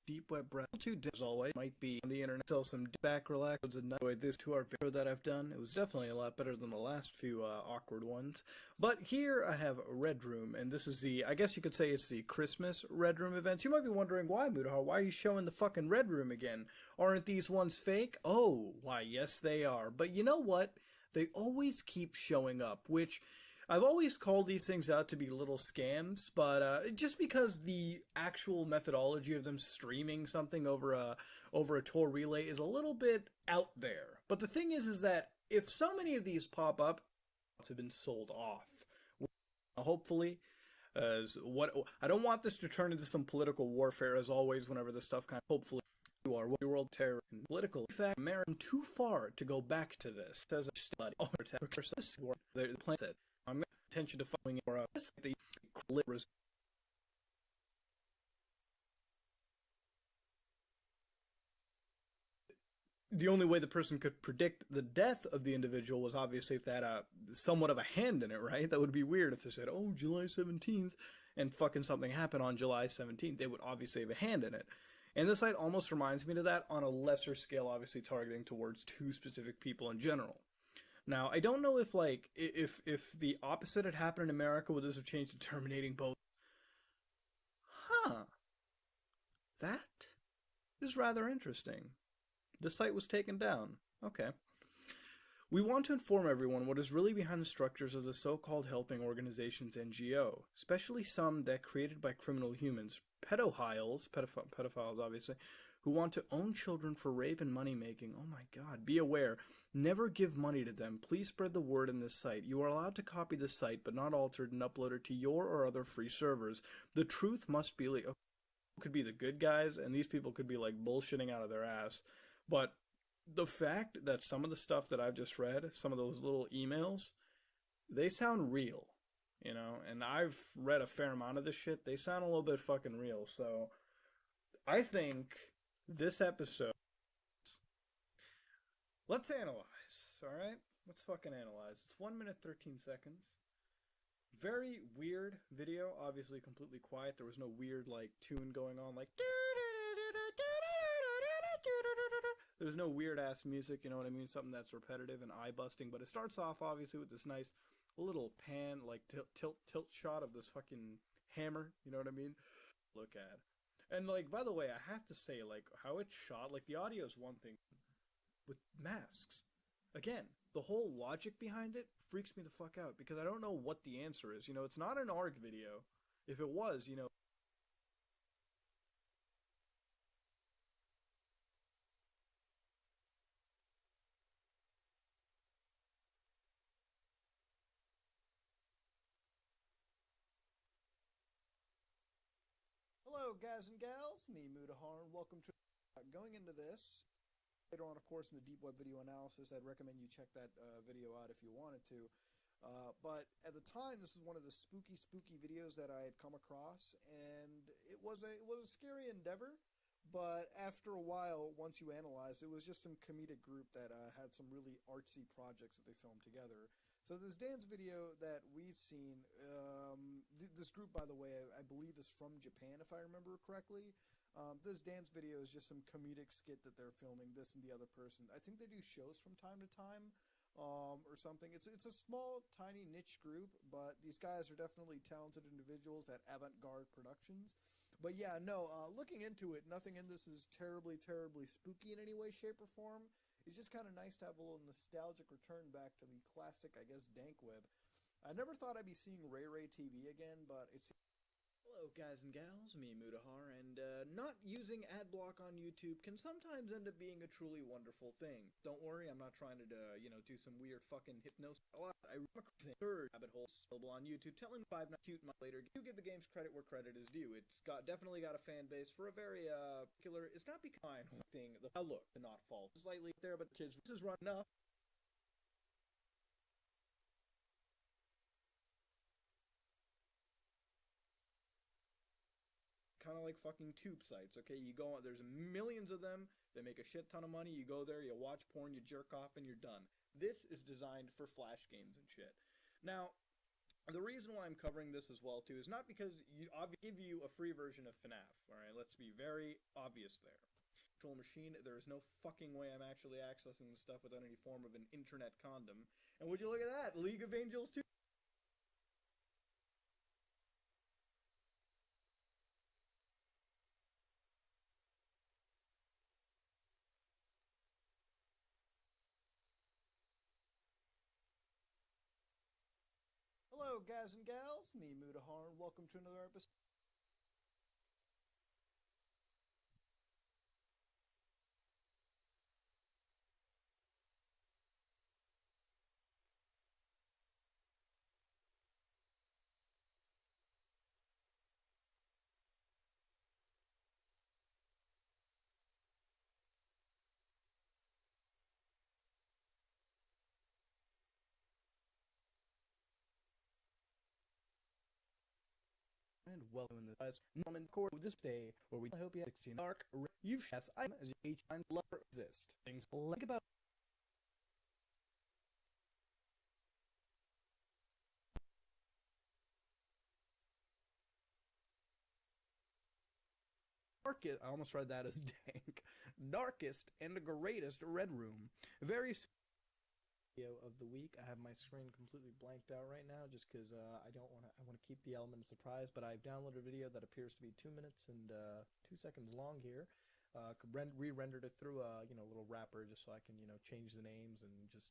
deep web browser too, as always, might be on the internet. Sell some back relax and enjoy this to our video that I've done. It was definitely a lot better than the last few awkward ones. But here I have Red Room, and this is the, I guess you could say it's the Christmas Red Room events. You might be wondering why, Mudahar, why are you showing the fucking Red Room again? Aren't these ones fake? Oh, why, yes they are. But you know what? They always keep showing up, which I've always called these things out to be little scams, but just because the actual methodology of them streaming something over a tour relay is a little bit out there. But the thing is that if so many of these pop up, have been sold off. Hopefully, as what I don't want this to turn into some political warfare, as always. Whenever this stuff kind of hopefully. You are world terror and political. In fact, American too far to go back to this. As a study, the plan said, I'm going to attention to following or the the only way the person could predict the death of the individual was obviously if they had somewhat of a hand in it, right? That would be weird if they said, oh, July 17th, and fucking something happened on July 17th. They would obviously have a hand in it. And this site almost reminds me of that on a lesser scale, obviously targeting towards two specific people in general. Now, I don't know if if the opposite had happened in America, would this have changed to terminating both? Huh. That is rather interesting. The site was taken down. Okay. We want to inform everyone what is really behind the structures of the so-called helping organizations NGO, especially some that created by criminal humans, pedophiles obviously, who want to own children for rape and money making. Oh my god, be aware. Never give money to them. Please spread the word in this site. You are allowed to copy the site, but not alter it and upload it to your or other free servers. The truth must be like, could be the good guys, and these people could be like bullshitting out of their ass. But the fact that some of the stuff that I've just read, some of those little emails, they sound real, you know, and I've read a fair amount of this shit. They sound a little bit fucking real. So I think this episode, let's analyze, all right? Let's fucking analyze. It's 1 minute 13 seconds. Very weird video, obviously completely quiet. There was no weird like tune going on like there's no weird ass music, you know what I mean? Something that's repetitive and eye busting, but it starts off obviously with this nice little pan, like tilt shot of this fucking hammer, you know what I mean? Look at. And like, by the way, I have to say, like, how it's shot, like the audio is one thing with masks. Again, the whole logic behind it freaks me the fuck out because I don't know what the answer is. You know, it's not an ARG video. If it was, you know, hello, guys and gals. Me, Mudahar, and welcome to going into this. Later on, of course, in the deep web video analysis, I'd recommend you check that video out if you wanted to. But at the time, this is one of the spooky videos that I had come across, and it was a scary endeavor. But after a while, once you analyze, it was just some comedic group that had some really artsy projects that they filmed together. So this dance video that we've seen, this group, by the way, I believe is from Japan, if I remember correctly. This dance video is just some comedic skit that they're filming, this and the other person. I think they do shows from time to time, or something. It's a small, tiny niche group, but these guys are definitely talented individuals at Avant-Garde Productions. But yeah, no, looking into it, nothing in this is terribly spooky in any way, shape, or form. It's just kind of nice to have a little nostalgic return back to the classic, I guess, dank web. I never thought I'd be seeing Ray TV again, but it's... Hello, guys and gals, me, Mudahar, and not using ad block on YouTube can sometimes end up being a truly wonderful thing. Don't worry, I'm not trying to, you know, do some weird fucking hypnosis. I run across a third rabbit hole available on YouTube telling me 5 cute months later, you give the game's credit where credit is due. It's definitely got a fan base for a very, particular, it's not becoming thing, look, to not fall slightly there, but kids, this is run enough. Kind of like fucking tube sites, okay? You go on, there's millions of them, they make a shit ton of money, you go there, you watch porn, you jerk off, and you're done. This is designed for flash games and shit. Now, The reason why I'm covering this as well too is not because I'll give you a free version of FNAF. All right, let's be very obvious there. Virtual machine, there is no fucking way I'm actually accessing this stuff without any form of an internet condom. And would you look at that, League of Angels 2. Hello, guys and gals. Me, Mudahar, and welcome to another episode. And welcome in the moment court of this day, where we I hope you have 16 dark. You've yes, I as your H9 lover exist. Things like about darkest. I almost read that as dank. Darkest and greatest red room. Very video of the week. I have my screen completely blanked out right now just because I don't want to. I want to keep the element of surprise. But I've downloaded a video that appears to be 2 minutes and 2 seconds long here. Re-rendered it through a little wrapper just so I can change the names and just